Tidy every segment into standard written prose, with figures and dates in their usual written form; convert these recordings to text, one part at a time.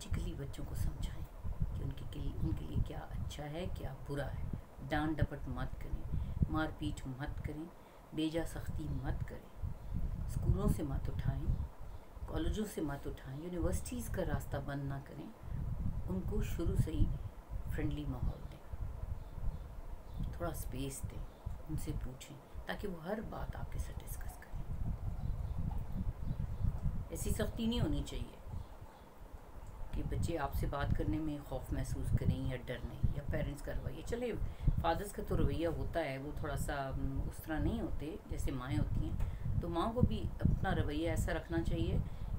Logically بچوں کو سمجھائیں کہ ان کے لیے کیا اچھا ہے کیا برا ہے. ڈانٹ ڈپٹ مت کریں, مار پیٹ مت کریں, بیجا سختی مت کریں, اسکولوں سے مت اٹھائیں, کالجوں سے مت اٹھائیں, یونیورسٹیز کا راستہ بند نہ کریں. ان کو شروع سے ہی فرینڈلی ماحول دیں, تھوڑا اسپیس دیں, ان سے پوچھیں تاکہ وہ ہر بات آپ کے ساتھ ڈسکس کریں. ایسی سختی نہیں ہونی چاہیے کہ بچے آپ سے بات کرنے میں خوف محسوس کریں یا ڈر نہیں, یا پیرنٹس کا رویہ. چلے فادرس کا تو رویہ ہوتا ہے, وہ تھوڑا سا اس طرح نہیں ہوتے جیسے مائیں ہوتی ہیں, تو ماں کو بھی اپنا رویہ ایسا رکھنا چاہیے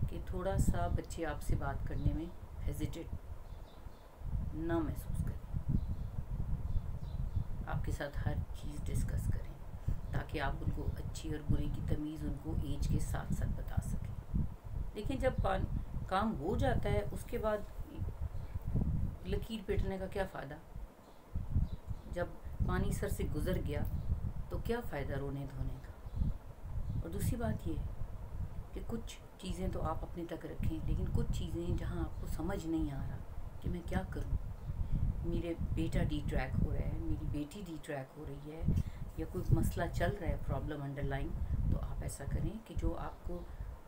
کہ تھوڑا سا بچے آپ سے بات کرنے میں ہیزیٹیٹ نہ محسوس کریں, آپ کے ساتھ ہر چیز ڈسکس کریں تاکہ آپ ان کو اچھی اور برے کی تمیز ان کو ایج کے ساتھ ساتھ بتا سکیں. لیکن جب کام ہو جاتا ہے اس کے بعد لکیر پیٹنے کا کیا فائدہ؟ جب پانی سر سے گزر گیا تو کیا فائدہ رونے دھونے کا؟ اور دوسری بات یہ کہ کچھ چیزیں تو آپ اپنے تک رکھیں, لیکن کچھ چیزیں جہاں آپ کو سمجھ نہیں آ رہا کہ میں کیا کروں, میرے بیٹا ڈی ٹریک ہو رہا ہے, میری بیٹی ڈی ٹریک ہو رہی ہے, یا کوئی مسئلہ چل رہا ہے, پرابلم انڈر لائن, تو آپ ایسا کریں کہ جو آپ کو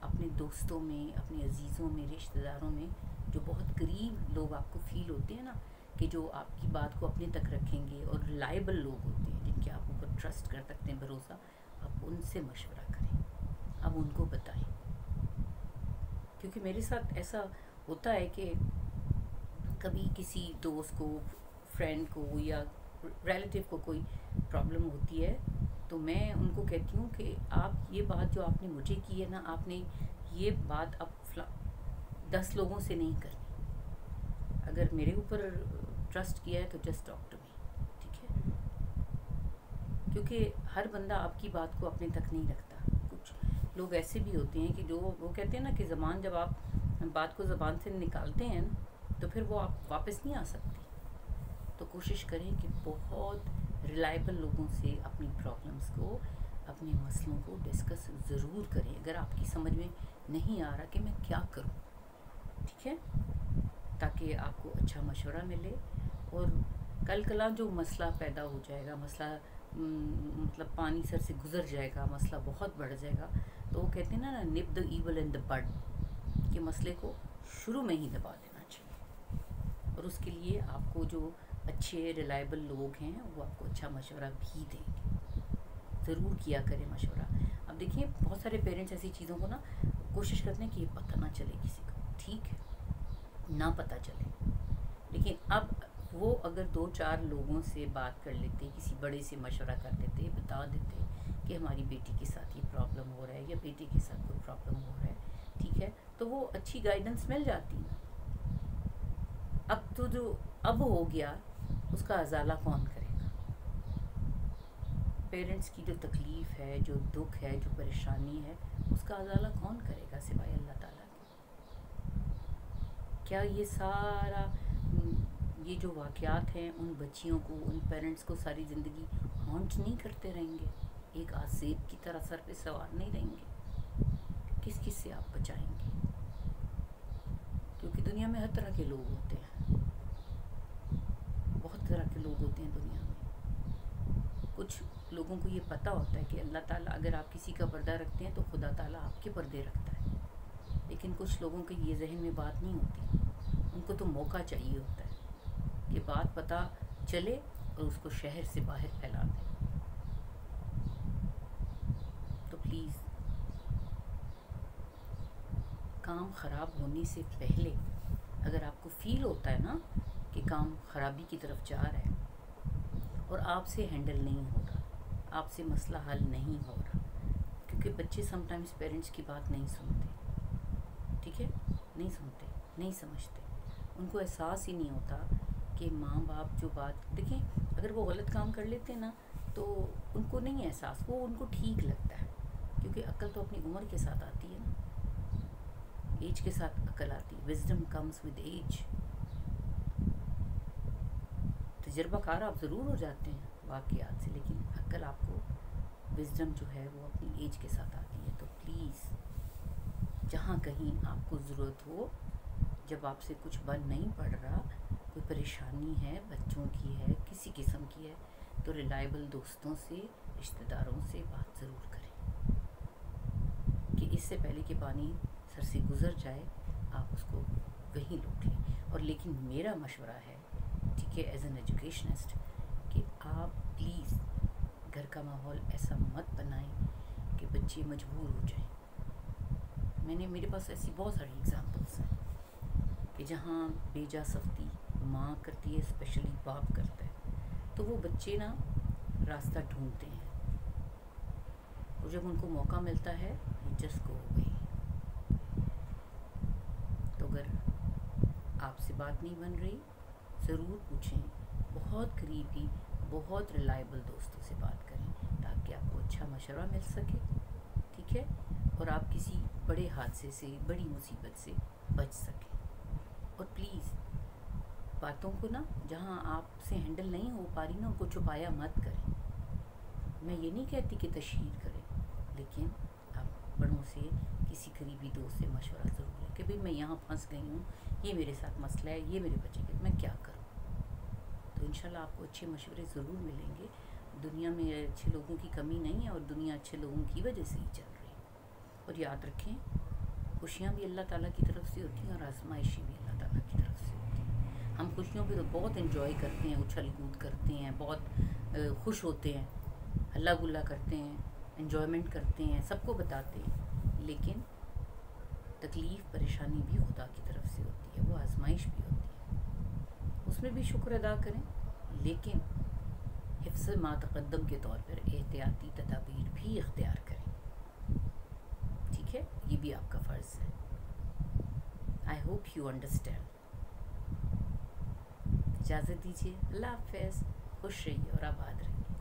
اپنے دوستوں میں, اپنے عزیزوں میں, رشتہ داروں میں جو بہت قریب لوگ آپ کو فیل ہوتے ہیں نا, کہ جو آپ کی بات کو اپنے تک رکھیں گے اور ریلائبل لوگ ہوتے ہیں جن کے آپ اوپر ٹرسٹ کر سکتے ہیں, بھروسہ, آپ ان سے مشورہ کریں, آپ ان کو بتائیں. کیونکہ میرے ساتھ ایسا ہوتا ہے کہ کبھی کسی دوست کو, فرینڈ کو یا ریلیٹیو کو کوئی پرابلم ہوتی ہے تو میں ان کو کہتی ہوں کہ آپ یہ بات جو آپ نے مجھے کی ہے نا, آپ نے یہ بات اب 10 لوگوں سے نہیں کرنی. اگر میرے اوپر ٹرسٹ کیا ہے تو جسٹ ٹاک ٹو می, ٹھیک ہے؟ کیونکہ ہر بندہ آپ کی بات کو اپنے تک نہیں رکھتا. کچھ لوگ ایسے بھی ہوتے ہیں کہ جو وہ کہتے ہیں نا کہ زبان, جب آپ بات کو زبان سے نکالتے ہیں تو پھر وہ آپ واپس نہیں آ سکتی. تو کوشش کریں کہ بہت ریلائبل لوگوں سے اپنی پرابلمس کو, اپنے مسئلوں کو ڈسکس ضرور کریں اگر آپ کی سمجھ میں نہیں آ رہا کہ میں کیا کروں, ٹھیک ہے؟ تاکہ آپ کو اچھا مشورہ ملے. اور کل کلا جو مسئلہ پیدا ہو جائے گا, مسئلہ مطلب پانی سر سے گزر جائے گا, مسئلہ بہت بڑھ جائے گا, تو وہ کہتے ہیں نا نپ دا ایول ان دا بڈ, کہ مسئلے کو شروع میں ہی دبا دینا چاہیے. اور اس کے لیے آپ کو جو اچھے ریلائبل لوگ ہیں وہ آپ کو اچھا مشورہ بھی دیں گے. ضرور کیا کریں مشورہ. اب دیکھیں بہت سارے پیرنٹس ایسی چیزوں کو نا کوشش کرتے ہیں کہ یہ پتہ نہ چلے کسی کو, ٹھیک ہے, نہ پتہ چلے. لیکن اب وہ اگر 2-4 لوگوں سے بات کر لیتے, کسی بڑے سے مشورہ کر لیتے, بتا دیتے کہ ہماری بیٹی کے ساتھ یہ پرابلم ہو رہا ہے یا بیٹے کے ساتھ کوئی پرابلم ہو رہا ہے, ٹھیک ہے, تو وہ اچھی گائیڈنس مل جاتی نا. اب تو جو اب ہو گیا اس کا ازالہ کون کرے گا؟ پیرنٹس کی جو تکلیف ہے, جو دکھ ہے, جو پریشانی ہے, اس کا ازالہ کون کرے گا سوائے اللہ تعالیٰ کے؟ کیا یہ سارا یہ جو واقعات ہیں ان بچیوں کو, ان پیرنٹس کو ساری زندگی ہانٹ نہیں کرتے رہیں گے, ایک آسیب کی طرح سر پہ سوار نہیں رہیں گے؟ کس کس سے آپ بچائیں گے؟ کیونکہ دنیا میں ہر طرح کے لوگ ہوتے ہیں, بہت طرح کے لوگ ہوتے ہیں دنیا میں. کچھ لوگوں کو یہ پتہ ہوتا ہے کہ اللہ تعالیٰ اگر آپ کسی کا پردہ رکھتے ہیں تو خدا تعالیٰ آپ کے پردے رکھتا ہے, لیکن کچھ لوگوں کی یہ ذہن میں بات نہیں ہوتی. ان کو تو موقع چاہیے ہوتا ہے کہ بات پتہ چلے اور اس کو شہر سے باہر پھیلا دیں. تو پلیز کام خراب ہونے سے پہلے اگر آپ کو فیل ہوتا ہے نا کہ کام خرابی کی طرف جا رہا ہے اور آپ سے ہینڈل نہیں ہو رہا, آپ سے مسئلہ حل نہیں ہو رہا, کیونکہ بچے سم ٹائمز پیرنٹس کی بات نہیں سنتے, ٹھیک ہے, نہیں سنتے, نہیں سمجھتے, ان کو احساس ہی نہیں ہوتا کہ ماں باپ جو بات, دیکھیں اگر وہ غلط کام کر لیتے ہیں نا تو ان کو نہیں احساس, وہ ان کو ٹھیک لگتا ہے, کیونکہ عقل تو اپنی عمر کے ساتھ آتی ہے نا, ایج کے ساتھ عقل آتی. Wisdom comes with age. تجربہ کار آپ ضرور ہو جاتے ہیں واقعات سے, لیکن عقل آپ کو, وزڈم جو ہے وہ اپنی ایج کے ساتھ آتی ہے. تو پلیز جہاں کہیں آپ کو ضرورت ہو جب آپ سے کچھ بن نہیں پڑ رہا، کوئی پریشانی ہے، بچوں کی ہے، کسی قسم کی ہے، تو ریلائبل دوستوں سے، رشتہ داروں سے بات ضرور کریں کہ اس سے پہلے کہ پانی سر سے گزر جائے آپ اس کو وہیں روک لیں. اور لیکن میرا مشورہ ہے، ٹھیک ہے، ایز این ایجوکیشنسٹ، کہ آپ پلیز گھر کا ماحول ایسا مت بنائیں کہ بچے مجبور ہو جائیں. میرے پاس ایسی بہت ساری ایگزامپلس ہیں کہ جہاں بے جا سختی ماں کرتی ہے، اسپیشلی باپ کرتا ہے، تو وہ بچے نا راستہ ڈھونڈتے ہیں، اور جب ان کو موقع ملتا ہے جسٹ گو اوے. تو اگر آپ سے بات نہیں بن رہی، ضرور پوچھیں، بہت قریبی، بہت ریلائبل دوستوں سے بات کریں تاکہ آپ کو اچھا مشورہ مل سکے، ٹھیک ہے، اور آپ کسی بڑے حادثے سے، بڑی مصیبت سے بچ سکیں. اور پلیز باتوں کو نا جہاں آپ سے ہینڈل نہیں ہو پا رہی نا، ان کو چھپایا مت کریں. میں یہ نہیں کہتی کہ تشہیر کریں، لیکن آپ بڑوں سے، کسی قریبی دوست سے مشورہ ضرور لیں کہ بھئی میں یہاں پھنس گئی ہوں، یہ میرے ساتھ مسئلہ ہے، یہ میرے بچے کے، میں کیا کروں. تو انشاءاللہ آپ کو اچھے مشورے ضرور ملیں گے. دنیا میں اچھے لوگوں کی کمی نہیں ہے، اور دنیا اچھے لوگوں کی وجہ سے ہی چل رہی ہے. اور یاد رکھیں، خوشیاں بھی اللہ تعالیٰ کی طرف سے ہوتی ہیں، اور آزمائشیں بھی اللہ تعالیٰ کی طرف سے ہوتی ہیں. ہم خوشیوں پہ تو بہت انجوائے کرتے ہیں، اچھل کود کرتے ہیں، بہت خوش ہوتے ہیں، ہلا گلا کرتے ہیں، انجوائمنٹ کرتے ہیں، سب کو بتاتے ہیں. لیکن تکلیف، پریشانی بھی خدا کی طرف سے ہوتی ہے، وہ آزمائش بھی ہوتی ہے، اس میں بھی شکر ادا کریں. لیکن حفظ ما تقدم کے طور پر احتیاطی تدابیر بھی اختیار کریں، ٹھیک ہے، یہ بھی آپ کا فرض ہے. I hope you understand. اجازت دیجیے، اللہ حافظ، خوش رہیے اور آباد رہیے.